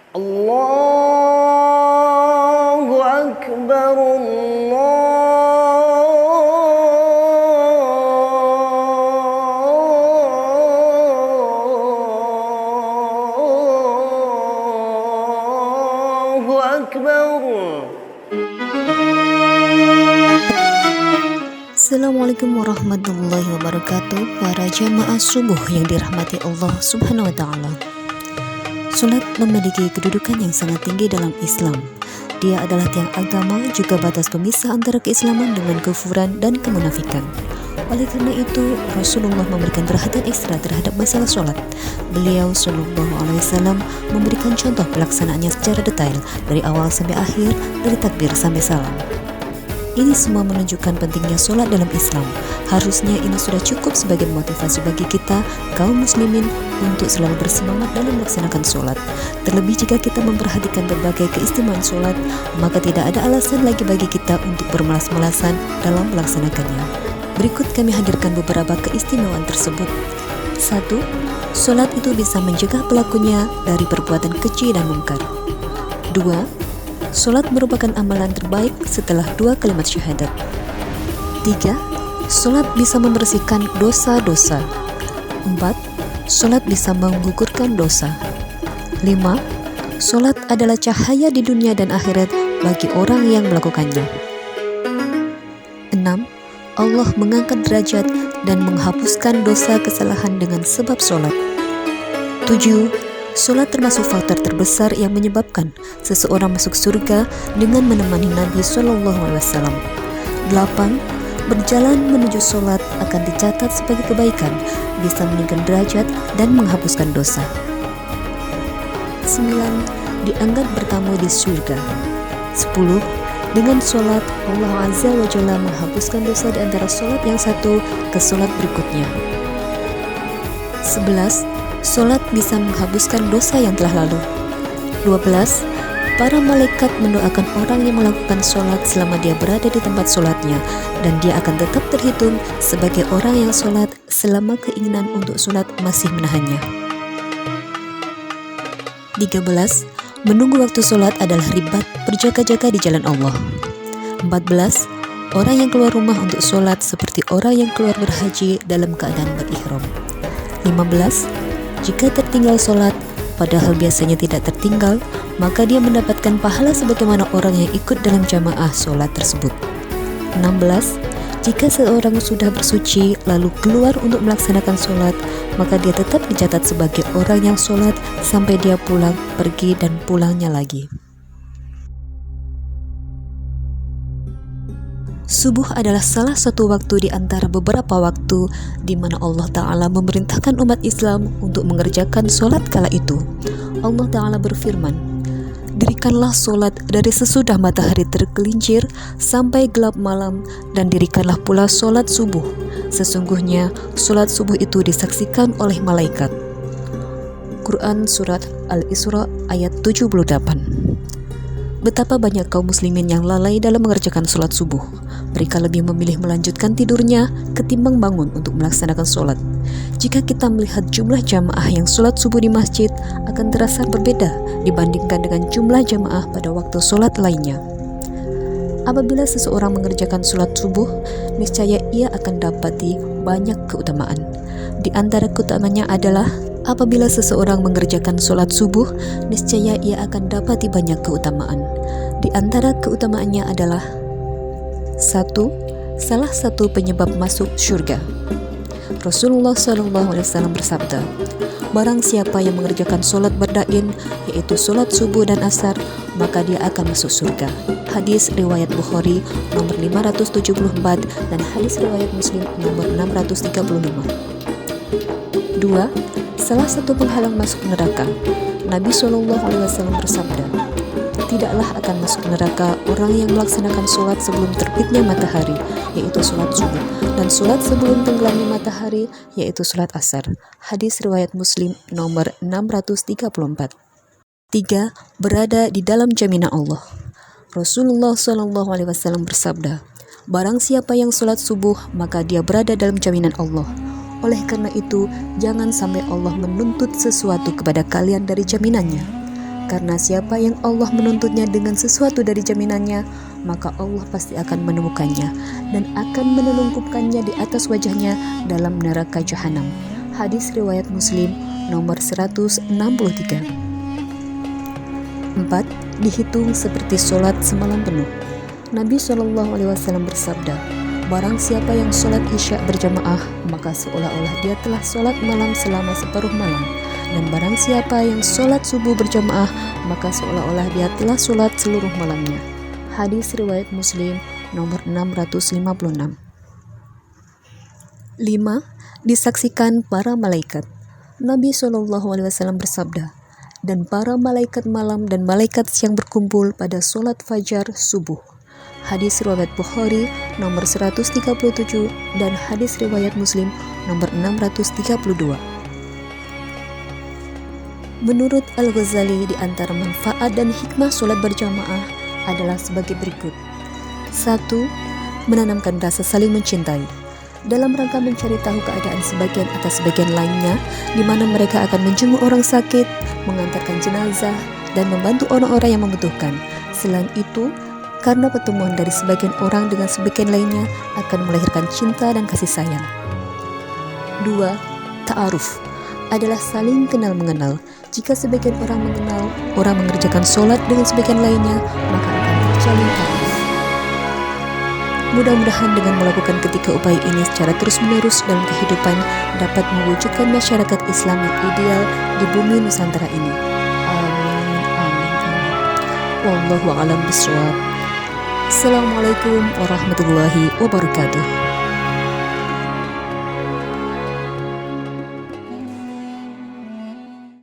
Allahu Akbar, Allahu Akbar. Assalamualaikum warahmatullahi wabarakatuh. Para jamaah subuh yang dirahmati Allah Subhanahu wa Ta'ala, salat memiliki kedudukan yang sangat tinggi dalam Islam. Dia adalah tiang agama, juga batas pemisah antara keislaman dengan kekufuran dan kemunafikan. Oleh karena itu, Rasulullah memberikan perhatian ekstra terhadap masalah salat. Beliau Shallallahu Alaihi Wasallam memberikan contoh pelaksanaannya secara detail dari awal sampai akhir, dari takbir sampai salam. Ini semua menunjukkan pentingnya sholat dalam Islam. Harusnya ini sudah cukup sebagai motivasi bagi kita, kaum muslimin, untuk selalu bersemangat dalam melaksanakan sholat. Terlebih jika kita memperhatikan berbagai keistimewaan sholat, maka tidak ada alasan lagi bagi kita untuk bermalas-malasan dalam melaksanakannya. Berikut kami hadirkan beberapa keistimewaan tersebut. 1. Sholat itu bisa mencegah pelakunya dari perbuatan keji dan mungkar. 2. Sholat merupakan amalan terbaik setelah 2 kalimat syahadat. 3. Sholat bisa membersihkan dosa-dosa. 4. Sholat bisa menggugurkan dosa. 5. Sholat adalah cahaya di dunia dan akhirat bagi orang yang melakukannya. 6. Allah mengangkat derajat dan menghapuskan dosa kesalahan dengan sebab sholat. 7. Sholat termasuk faktor terbesar yang menyebabkan seseorang masuk surga dengan menemani Nabi Shallallahu Alaihi Wasallam. 8. Berjalan menuju sholat akan dicatat sebagai kebaikan, bisa meninggikan derajat dan menghapuskan dosa. 9. Dianggap bertamu di surga. 10. Dengan sholat, Allah Azza wa Jalla menghapuskan dosa di antara sholat yang satu ke sholat berikutnya. 11. Sholat bisa menghapuskan dosa yang telah lalu. 12. Para malaikat mendoakan orang yang melakukan sholat selama dia berada di tempat sholatnya, dan dia akan tetap terhitung sebagai orang yang sholat selama keinginan untuk sholat masih menahannya. 13. Menunggu waktu sholat adalah ribat berjaga-jaga di jalan Allah. 14. Orang yang keluar rumah untuk sholat seperti orang yang keluar berhaji dalam keadaan berihram. 15. Jika tertinggal sholat, padahal biasanya tidak tertinggal, maka dia mendapatkan pahala sebagaimana orang yang ikut dalam jamaah sholat tersebut. 16. Jika seorang sudah bersuci lalu keluar untuk melaksanakan sholat, maka dia tetap dicatat sebagai orang yang sholat sampai dia pulang, pergi dan pulangnya lagi. Subuh adalah salah satu waktu di antara beberapa waktu di mana Allah Ta'ala memerintahkan umat Islam untuk mengerjakan sholat kala itu. Allah Ta'ala berfirman, "Dirikanlah sholat dari sesudah matahari tergelincir sampai gelap malam, dan dirikanlah pula sholat subuh. Sesungguhnya sholat subuh itu disaksikan oleh malaikat." Quran Surat Al-Isra ayat 78. Betapa banyak kaum muslimin yang lalai dalam mengerjakan sholat subuh. Mereka lebih memilih melanjutkan tidurnya ketimbang bangun untuk melaksanakan sholat. Jika kita melihat jumlah jamaah yang sholat subuh di masjid, akan terasa berbeda dibandingkan dengan jumlah jamaah pada waktu sholat lainnya. Apabila seseorang mengerjakan sholat subuh, niscaya ia akan dapati banyak keutamaan. Di antara keutamaannya adalah apabila seseorang mengerjakan sholat subuh, niscaya ia akan dapati banyak keutamaan. Di antara keutamaannya adalah 1. Salah satu penyebab masuk surga. Rasulullah SAW bersabda, "Barang siapa yang mengerjakan sholat berdain, yaitu sholat subuh dan asar, maka dia akan masuk surga." Hadis riwayat Bukhari nomor 574 dan hadis riwayat Muslim nomor 635. 2. Salah satu penghalang masuk neraka. Nabi SAW bersabda, "Tidaklah akan masuk neraka orang yang melaksanakan sholat sebelum terbitnya matahari, yaitu sholat subuh, dan sholat sebelum tenggelamnya matahari, yaitu sholat asar." Hadis riwayat Muslim nomor 634. 3. Berada di dalam jaminan Allah. Rasulullah SAW bersabda, "Barang siapa yang sholat subuh, maka dia berada dalam jaminan Allah." Oleh karena itu, jangan sampai Allah menuntut sesuatu kepada kalian dari jaminannya. Karena siapa yang Allah menuntutnya dengan sesuatu dari jaminannya, maka Allah pasti akan menemukannya dan akan menelungkupkannya di atas wajahnya dalam neraka jahanam. Hadis riwayat Muslim nomor 163. 4. Dihitung seperti sholat semalam penuh. Nabi SAW bersabda, barang siapa yang sholat isya berjamaah, maka seolah-olah dia telah sholat malam selama separuh malam. Dan barang siapa yang sholat subuh berjamaah, maka seolah-olah dia telah sholat seluruh malamnya. Hadis riwayat Muslim nomor 656. 5. Disaksikan para malaikat. Nabi SAW bersabda, dan para malaikat malam dan malaikat siang berkumpul pada sholat fajar subuh. Hadis riwayat Bukhari nomor 137 dan hadis riwayat Muslim nomor 632. Menurut Al-Ghazali, di antara manfaat dan hikmah sholat berjamaah adalah sebagai berikut. 1. Menanamkan rasa saling mencintai. Dalam rangka mencari tahu keadaan sebagian atas sebagian lainnya, di mana mereka akan menjenguk orang sakit, mengantarkan jenazah, dan membantu orang-orang yang membutuhkan. Selain itu, karena pertemuan dari sebagian orang dengan sebagian lainnya akan melahirkan cinta dan kasih sayang. 2. Ta'aruf adalah saling kenal mengenal. Jika sebagian orang mengenal orang mengerjakan sholat dengan sebagian lainnya, maka akan terjalin ta'aruf. Mudah-mudahan dengan melakukan ketiga upaya ini secara terus-menerus dalam kehidupan dapat mewujudkan masyarakat Islam yang ideal di bumi Nusantara ini. Amin, amin, amin. Wallahu a'lam bishawab. Assalamualaikum warahmatullahi wabarakatuh.